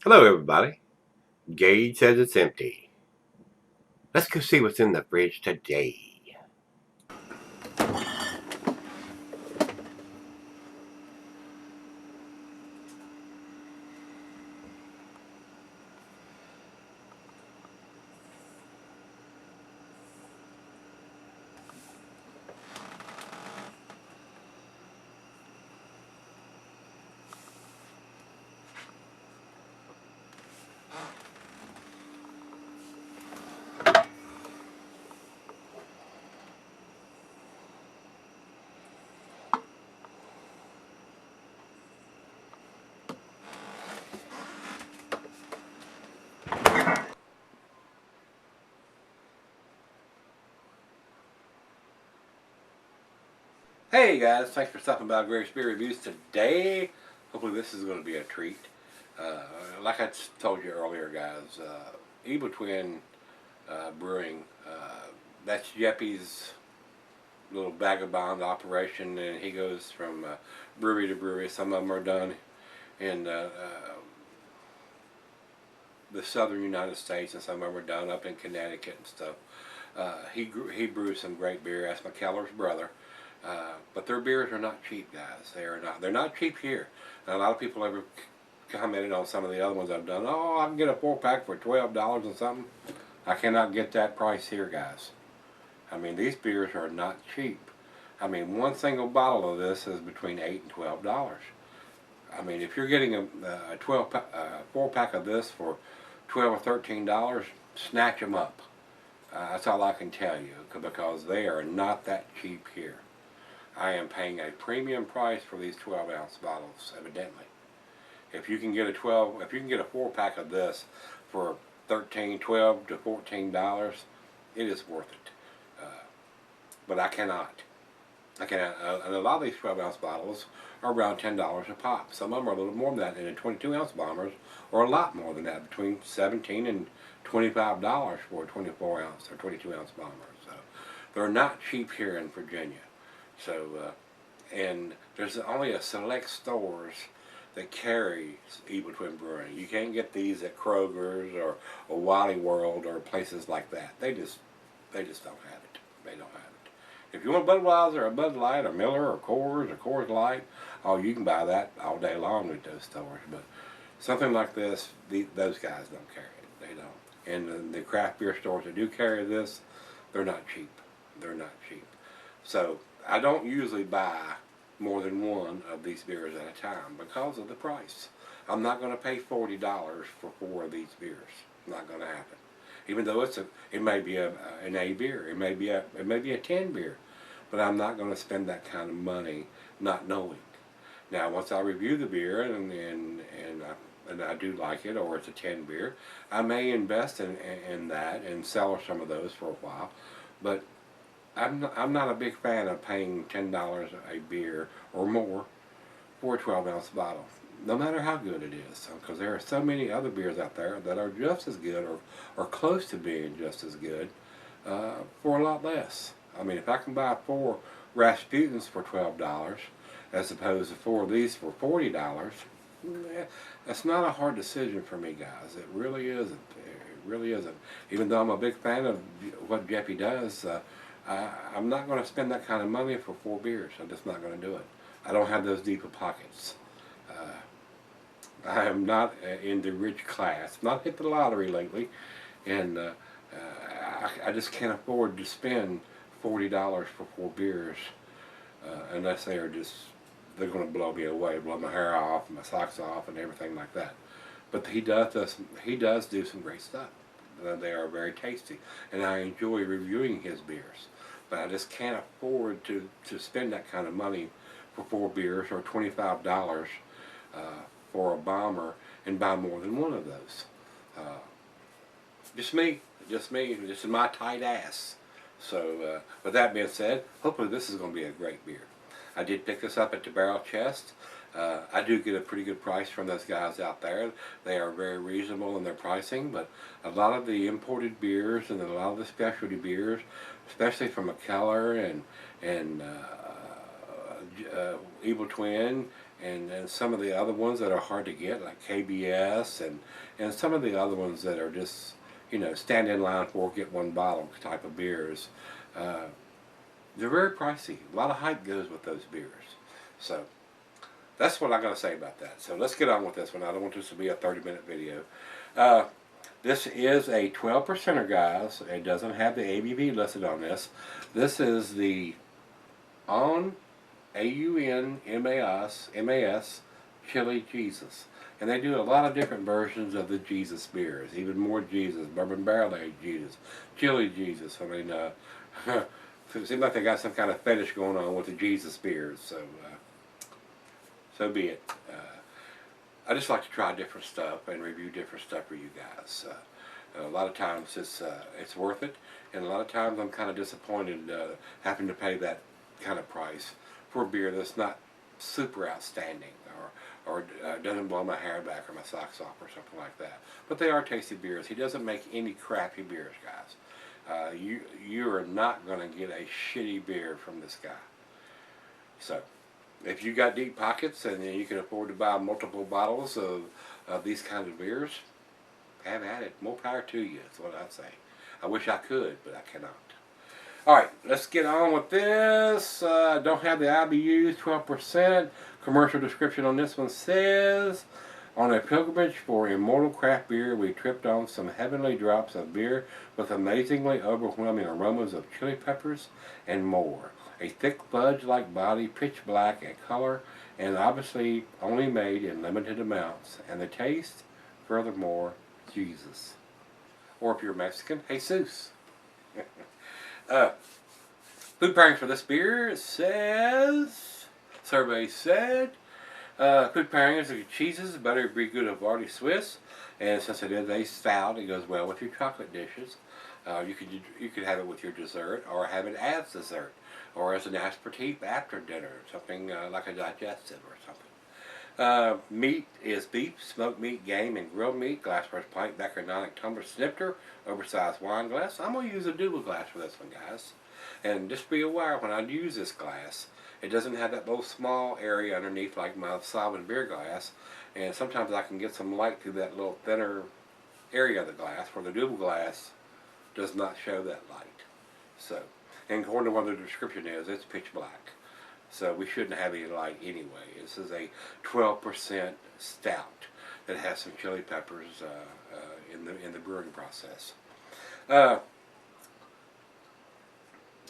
Hello, everybody. Gage says it's empty. Let's go see what's in the fridge today. Hey guys, thanks for stopping by Gregsbeerreviews today. Hopefully this is going to be a treat. Like I told you earlier, guys, Evil Twin Brewing, that's Jeppy's little vagabond operation, and he goes from brewery to brewery. Some of them are done in the southern United States, and some of them are done up in Connecticut and stuff. He brews some great beer. That's McKellar's brother. But their beers are not cheap, guys. They're not cheap here. And a lot of people ever commented on some of the other ones I've done. Oh, I can get a 4-pack for $12 and something. I cannot get that price here, guys. I mean, these beers are not cheap. I mean, one single bottle of this is between $8 and $12. I mean, if you're getting a 4-pack of this for $12 or $13, snatch them up. That's all I can tell you, because they are not that cheap here. I am paying a premium price for these 12-ounce bottles, evidently. If you can get a 4-pack of this for $12 to $14, it is worth it. But I cannot. And a lot of these 12-ounce bottles are around $10 a pop. Some of them are a little more than that, and the 22-ounce bombers are a lot more than that, between $17 and $25 for a 24-ounce or 22-ounce bomber. So they're not cheap here in Virginia. So, and there's only a select stores that carry Evil Twin Brewing. You can't get these at Kroger's or Wally World or places like that. They just don't have it. They don't have it. If you want Budweiser or Bud Light or Miller or Coors Light, oh, you can buy that all day long at those stores. But something like this, those guys don't carry it. They don't. And the craft beer stores that do carry this, they're not cheap. They're not cheap. So I don't usually buy more than one of these beers at a time because of the price. I'm not going to pay $40 for 4 of these beers. Not going to happen. Even though it may be an A beer, it may be a 10 beer, but I'm not going to spend that kind of money not knowing. Now, once I review the beer and I do like it, or it's a 10 beer, I may invest in that and sell some of those for a while, but I'm not a big fan of paying $10 a beer or more for a 12-ounce bottle, no matter how good it is, because there are so many other beers out there that are just as good or close to being just as good for a lot less. I mean, if I can buy 4 Rasputins for $12 as opposed to 4 of these for $40, that's not a hard decision for me, guys. It really isn't. It really isn't. Even though I'm a big fan of what Jeppy does, I'm not going to spend that kind of money for 4 beers. I'm just not going to do it. I don't have those deeper pockets. I am not in the rich class. Not hit the lottery lately, and I just can't afford to spend $40 for 4 beers unless they're going to blow me away, blow my hair off, and my socks off, and everything like that. But he does do some great stuff. They are very tasty, and I enjoy reviewing his beers. But I just can't afford to spend that kind of money for 4 beers or $25 for a bomber and buy more than one of those. Just me, just my tight ass. So, with that being said, hopefully this is going to be a great beer. I did pick this up at the Barrel Chest. I do get a pretty good price from those guys out there. They are very reasonable in their pricing, but a lot of the imported beers and a lot of the specialty beers, especially from McKellar and Evil Twin and some of the other ones that are hard to get, like KBS, and some of the other ones that are just, you know, stand in line for get one bottle type of beers. They're very pricey. A lot of hype goes with those beers. So that's what I'm going to say about that. So let's get on with this one. I don't want this to be a 30-minute video. This is a 12%er, guys. It doesn't have the ABV listed on this. This is the Aun, A-U-N-M-A-S, Chili Jesus. And they do a lot of different versions of the Jesus beers. Even more Jesus, bourbon barrel aged Jesus, Chili Jesus. I mean, it seems like they got some kind of fetish going on with the Jesus beers. So be it. I just like to try different stuff and review different stuff for you guys. A lot of times it's worth it, and a lot of times I'm kind of disappointed having to pay that kind of price for a beer that's not super outstanding or doesn't blow my hair back or my socks off or something like that. But they are tasty beers. He doesn't make any crappy beers, guys. You are not going to get a shitty beer from this guy. So if you got deep pockets and you can afford to buy multiple bottles of these kinds of beers, have at it. More power to you, is what I'd say. I wish I could, but I cannot. Alright, let's get on with this. Don't have the IBUs, 12%. Commercial description on this one says, on a pilgrimage for immortal craft beer, we tripped on some heavenly drops of beer with amazingly overwhelming aromas of chili peppers and more. A thick fudge-like body, pitch black in color, and obviously only made in limited amounts. And the taste, furthermore, Jesus. Or if you're Mexican, Jesus. Food pairings for this beer says, survey said, food pairings are cheeses, buttery brie gouda Vardy Swiss, and since it is a stout, it goes well with your chocolate dishes. You could have it with your dessert, or have it as dessert, or as an aperitif after dinner, something like a digestive or something. Meat is beef, smoked meat, game, and grilled meat. Glassware pint, Bacardonic tumbler snifter, oversized wine glass. I'm going to use a double glass for this one, guys. And just be aware when I use this glass, it doesn't have that little small area underneath like my solid beer glass. And sometimes I can get some light through that little thinner area of the glass, where the double glass does not show that light. So, and according to what the description is, it's pitch black. So we shouldn't have any light anyway. This is a 12% stout that has some chili peppers in the brewing process. It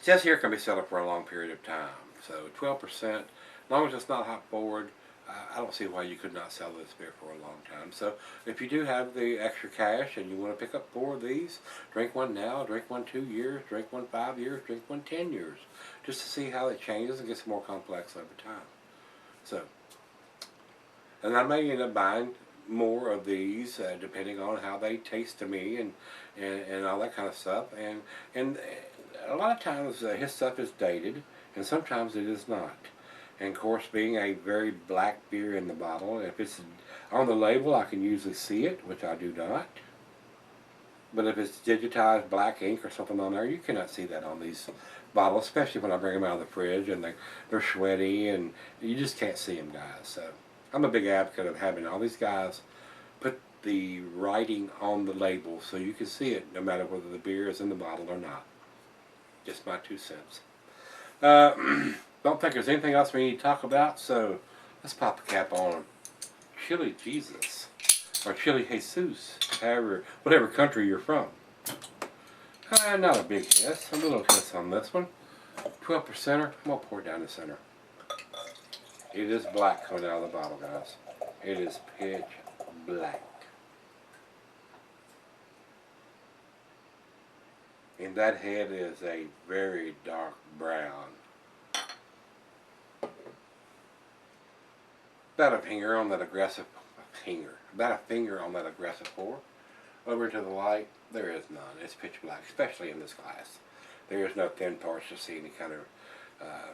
says here it can be settled for a long period of time. So 12%, as long as it's not hop forward, I don't see why you could not sell this beer for a long time. So if you do have the extra cash and you want to pick up 4 of these, drink one now, drink one 2 years, drink one 5 years, drink one 10 years, just to see how it changes and gets more complex over time. So, and I may end up buying more of these depending on how they taste to me and all that kind of stuff. And a lot of times his stuff is dated, and sometimes it is not. And of course, being a very black beer in the bottle, if it's on the label, I can usually see it, which I do not. But if it's digitized black ink or something on there, you cannot see that on these bottles, especially when I bring them out of the fridge and they're sweaty and you just can't see them, guys. So I'm a big advocate of having all these guys put the writing on the label so you can see it no matter whether the beer is in the bottle or not. Just my 2 cents. Don't think there's anything else we need to talk about, so let's pop the cap on Chili Jesus, or Chili Jesus, whatever country you're from. Not a big hiss, a little hiss on this one. 12%er, I'm going to pour it down the center. It is black coming out of the bottle, guys. It is pitch black. And that head is a very dark brown. About a finger on that aggressive on that aggressive pour. Over to the light, there is none. It's pitch black, especially in this glass. There is no thin parts to see any kind of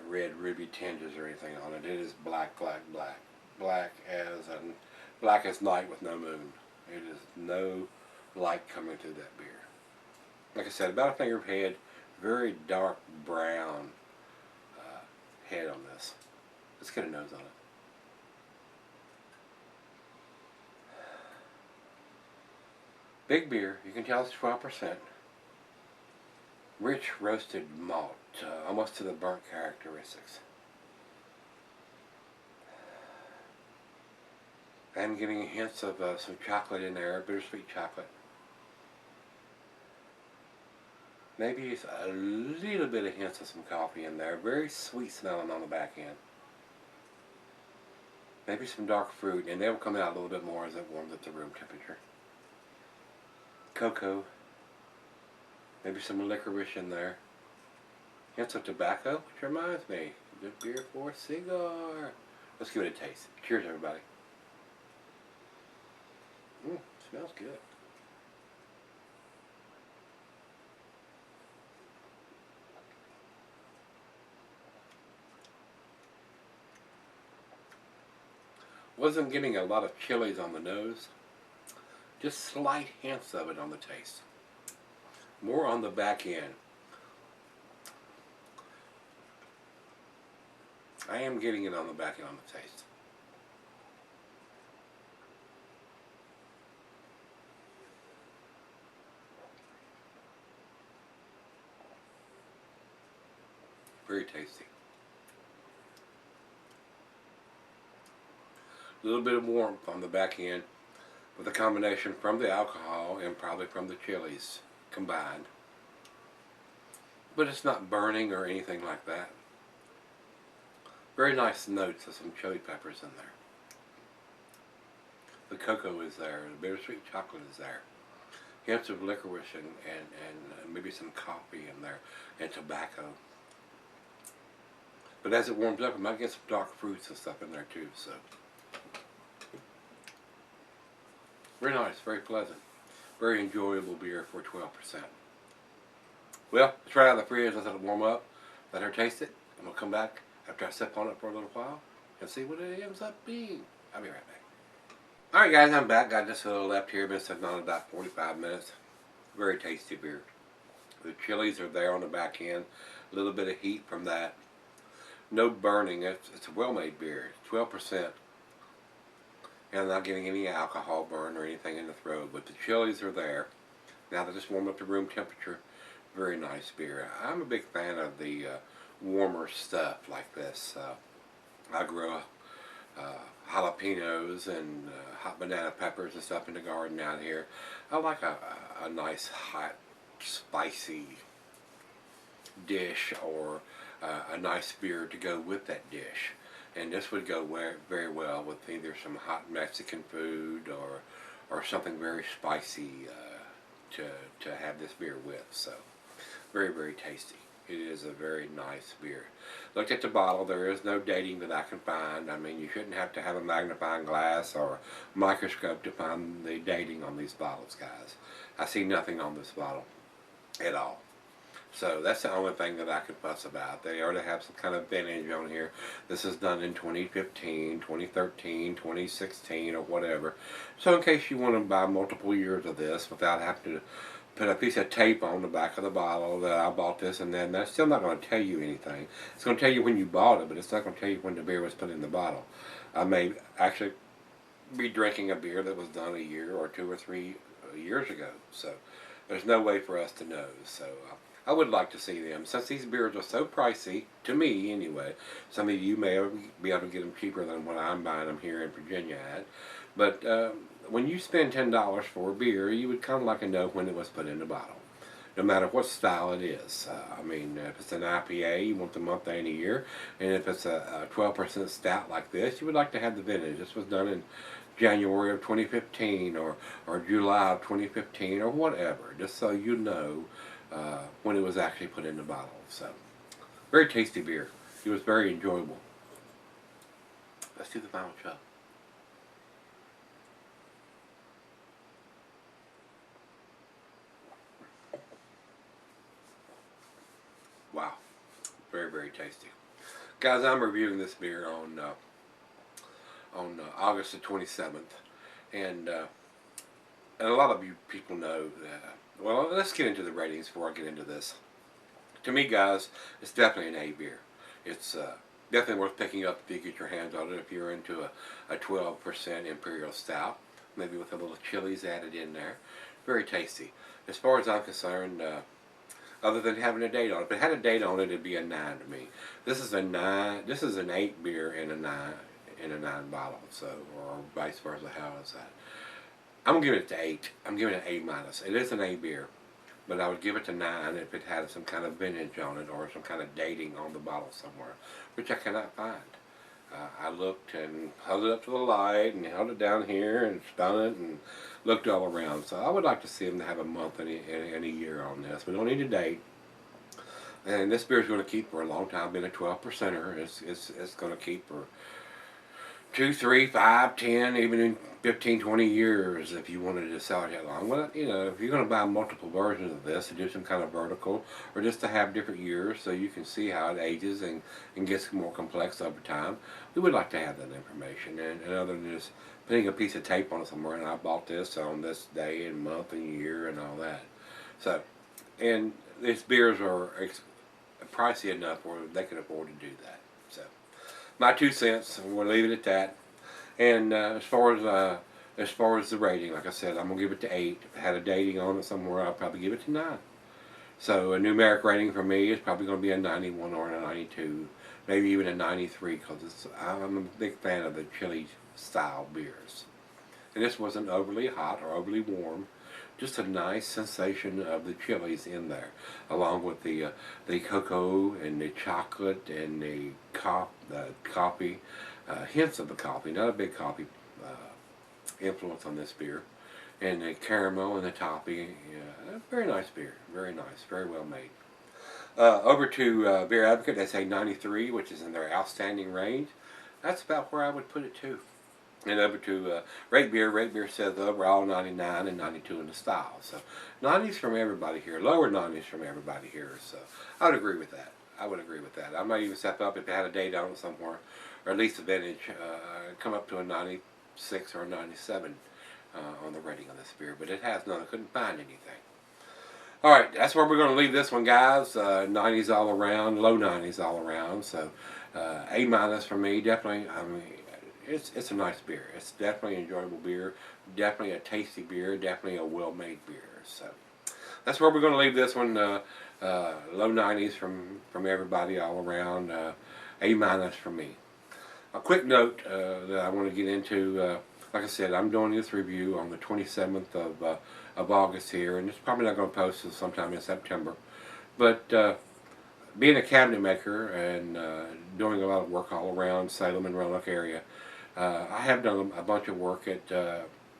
red ruby tinges or anything on it. It is black, black, black. Black as night with no moon. It is no light coming through that beer. Like I said, about a finger of head, very dark brown head on this. Let's get a nose on it. Big beer. You can tell it's 12%. Rich roasted malt, almost to the burnt characteristics. I'm getting hints of some chocolate in there, bittersweet chocolate. Maybe it's a little bit of hints of some coffee in there. Very sweet smelling on the back end. Maybe some dark fruit, and they'll come out a little bit more as it warms up to room temperature. Cocoa. Maybe some licorice in there. Hints of tobacco, which reminds me, good beer for a cigar. Let's give it a taste. Cheers, everybody. Smells good. Wasn't getting a lot of chilies on the nose. Just slight hints of it on the taste. More on the back end. I am getting it on the back end on the taste. Very tasty. A little bit of warmth on the back end with a combination from the alcohol and probably from the chilies combined. But it's not burning or anything like that. Very nice notes of some chili peppers in there. The cocoa is there, the bittersweet chocolate is there. Hints of licorice and maybe some coffee in there and tobacco. But as it warms up, I might get some dark fruits and stuff in there too, so. Very nice, very pleasant. Very enjoyable beer for 12%. Well, let's try it out of the fridge, let it warm up, let her taste it, and we'll come back after I sip on it for a little while and see what it ends up being. I'll be right back. Alright guys, I'm back. Got just a little left here. Been sitting on about 45 minutes. Very tasty beer. The chilies are there on the back end. A little bit of heat from that. No burning. It's a well-made beer. 12%. And I'm not getting any alcohol burn or anything in the throat. But the chilies are there. Now they just warm up to room temperature. Very nice beer. I'm a big fan of the warmer stuff like this. I grow jalapenos and hot banana peppers and stuff in the garden out here. I like a nice hot spicy dish or a nice beer to go with that dish, and this would go very well with either some hot Mexican food or something very spicy to have this beer with. So very tasty. It is a very nice beer. Looked at the bottle. There is no dating that I can find. I mean, you shouldn't have to have a magnifying glass or a microscope to find the dating on these bottles, guys. I see nothing on this bottle at all. So that's the only thing that I can fuss about. They already have some kind of vintage on here. This is done in 2015, 2013, 2016, or whatever. So in case you want to buy multiple years of this without having to put a piece of tape on the back of the bottle that I bought this and then, that's still not going to tell you anything. It's going to tell you when you bought it, but it's not going to tell you when the beer was put in the bottle. I may actually be drinking a beer that was done a year or 2 or 3 years ago, so there's no way for us to know. So I would like to see them, since these beers are so pricey, to me anyway. Some of you may be able to get them cheaper than what I'm buying them here in Virginia at, but when you spend $10 for a beer, you would kind of like to know when it was put in the bottle, no matter what style it is. I mean, if it's an IPA, you want the month and a year, and if it's a 12% stout like this, you would like to have the vintage. This was done in January of 2015 or July of 2015 or whatever, just so you know when it was actually put in the bottle. So, very tasty beer. It was very enjoyable. Let's do the final chug. Wow, very tasty, guys. I'm reviewing this beer on August the 27th, and a lot of you people know that. Well, let's get into the ratings before I get into this. To me, guys, it's definitely an A beer. It's definitely worth picking up if you get your hands on it. If you're into a 12% Imperial Stout, maybe with a little chilies added in there. Very tasty. As far as I'm concerned, other than having a date on it, if it had a date on it, it'd be a 9 to me. This is a 9. This is an 8 beer in a 9 bottle. So, or vice versa. How is that? I'm gonna give it to 8. I'm giving it an A minus. It is an A beer, but I would give it to 9 if it had some kind of vintage on it or some kind of dating on the bottle somewhere, which I cannot find. I looked and held it up to the light and held it down here and spun it and looked all around. So I would like to see them to have a month and a year on this. We don't need a date. And this beer is going to keep for a long time. Being a 12%er, it's going to keep for 2, 3, 5, 10, even in 15, 20 years if you wanted to sell it that long. Well, you know, if you're going to buy multiple versions of this to do some kind of vertical or just to have different years so you can see how it ages and gets more complex over time, we would like to have that information. And other than just putting a piece of tape on it somewhere, and I bought this on this day and month and year and all that. So, and these beers are pricey enough where they can afford to do that. So, my 2 cents. We'll leave it at that. And as far as the rating, like I said, I'm gonna give it to 8. If it had a dating on it somewhere, I'll probably give it to 9. So a numeric rating for me is probably going to be a 91 or a 92, maybe even a 93, because I'm a big fan of the chili style beers. And this wasn't overly hot or overly warm. Just a nice sensation of the chilies in there, along with the cocoa and the chocolate and the coffee, hints of the coffee, not a big coffee influence on this beer, and the caramel and the topping. Very nice beer, very nice, very well made. Over to Beer Advocate, they say 93, which is in their outstanding range. That's about where I would put it too. And over to Rate Beer says overall 99 and 92 in the style. So 90s from everybody here, lower 90s from everybody here. So I would agree with that. I would agree with that. I might even step up if it had a date on it somewhere, or at least a vintage, come up to a 96 or a 97 on the rating of this beer. But it has none. I couldn't find anything. All right, that's where we're going to leave this one, guys. 90s all around, low 90s all around. So A minus for me, definitely. I mean, it's a nice beer. It's definitely an enjoyable beer. Definitely a tasty beer. Definitely a well-made beer. So that's where we're going to leave this one. Low 90s from everybody all around. A minus for me. A quick note that I want to get into. Like I said, I'm doing this review on the 27th of August here, and it's probably not going to post until sometime in September. But being a cabinet maker and doing a lot of work all around Salem and Roanoke area, I have done a bunch of work at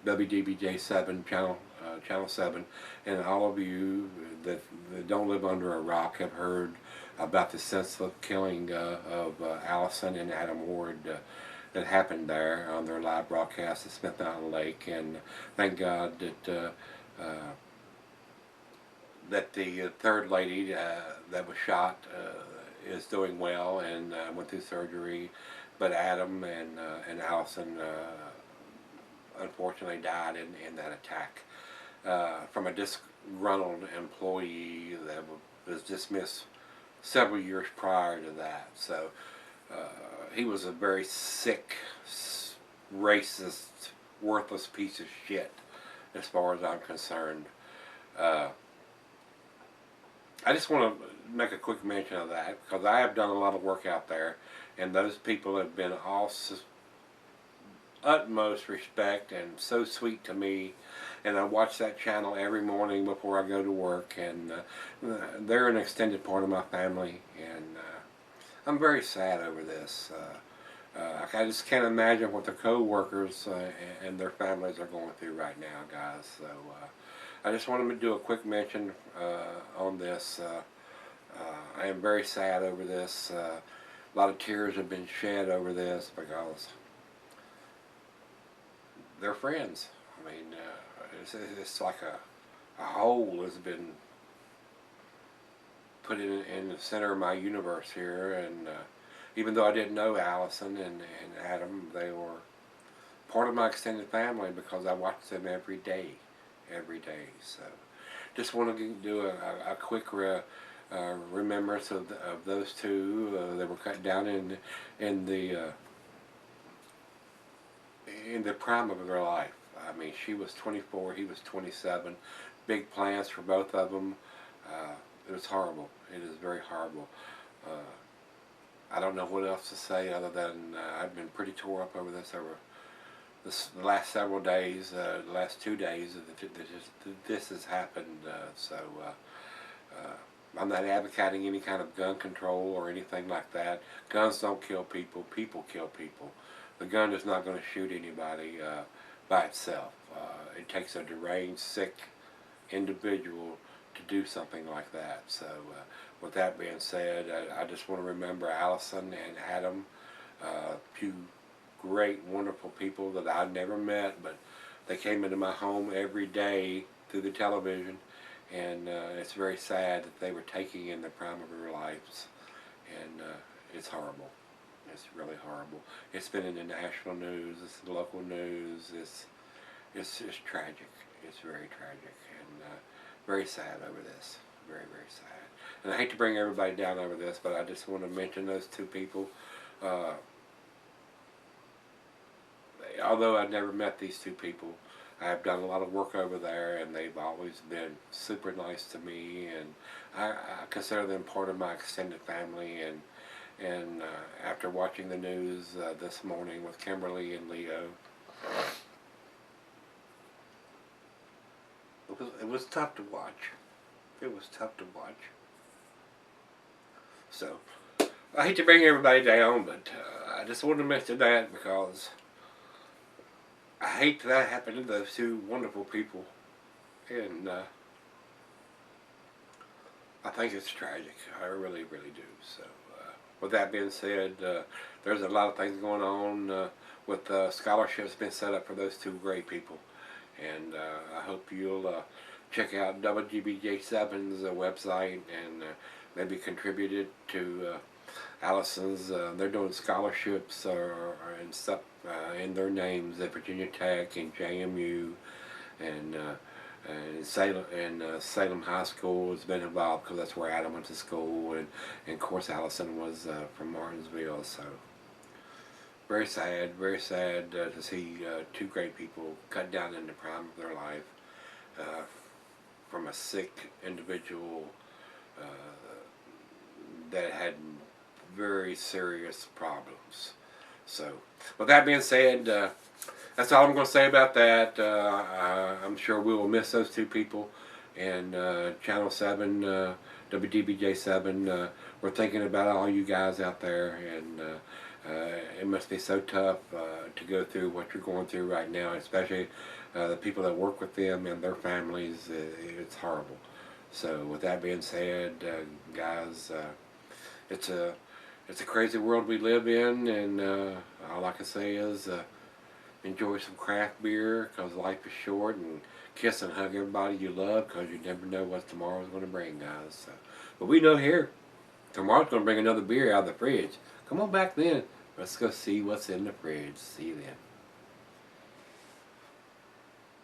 WDBJ7 Channel 7, and all of you that don't live under a rock have heard about the senseless killing of Alison and Adam Ward that happened there on their live broadcast at Smith Mountain Lake. And thank God that that the third lady that was shot is doing well and went through surgery, but Adam and Alison unfortunately died in that attack from a disgruntled employee that was dismissed several years prior to that. So he was a very sick, racist, worthless piece of shit as far as I'm concerned. I just want to make a quick mention of that because I have done a lot of work out there, and those people have been all utmost respect and so sweet to me, and I watch that channel every morning before I go to work, and they're an extended part of my family, and I'm very sad over this. I just can't imagine what the co-workers and their families are going through right now, guys. So I just wanted to do a quick mention on this. I am very sad over this. A lot of tears have been shed over this because they're friends. I mean, it's like a hole has been put in the center of my universe here, and even though I didn't know Alison and Adam, they were part of my extended family because I watched them every day. So just want to do a quick remembrance of those two that were cut down in the prime of their life. I mean, she was 24, he was 27. Big plans for both of them. It was horrible. It is very horrible. I don't know what else to say other than I've been pretty tore up over this the last several days, the last 2 days. This has happened. I'm not advocating any kind of gun control or anything like that. Guns don't kill people. People kill people. The gun is not going to shoot anybody by itself. It takes a deranged, sick individual to do something like that. So with that being said, I just want to remember Alison and Adam, two great, wonderful people that I've never met, but they came into my home every day through the television, and it's very sad that they were taking in the prime of their lives, and it's horrible. It's really horrible. It's been in the national news, it's in the local news, it's tragic. It's very tragic, and very sad over this. Very, very sad. And I hate to bring everybody down over this, but I just want to mention those two people. Although I've never met these two people, I've done a lot of work over there, and they've always been super nice to me, and I consider them part of my extended family. And after watching the news this morning with Kimberly and Leo, it was tough to watch. It was tough to watch. So, I hate to bring everybody down, but I just wanted to mention that because I hate that happened to those two wonderful people, and I think it's tragic. I really, really do. So, with that being said, there's a lot of things going on with scholarships being set up for those two great people, and I hope you'll check out WDBJ7's website and maybe contribute it to Alison's. They're doing scholarships and stuff in their names at Virginia Tech and JMU, and Salem High School has been involved because that's where Adam went to school, and of course Alison was from Martinsville. So very sad to see two great people cut down in the prime of their life from a sick individual that had very serious problems. So with that being said, that's all I'm going to say about that. I'm sure we will miss those two people, and Channel 7, WDBJ7, we're thinking about all you guys out there, and it must be so tough to go through what you're going through right now, especially the people that work with them and their families. It's horrible. So with that being said, guys, it's a crazy world we live in, and all I can say is enjoy some craft beer because life is short, and kiss and hug everybody you love because you never know what tomorrow's going to bring, guys. So, but we know here, tomorrow's going to bring another beer out of the fridge. Come on back then. Let's go see what's in the fridge. See you then.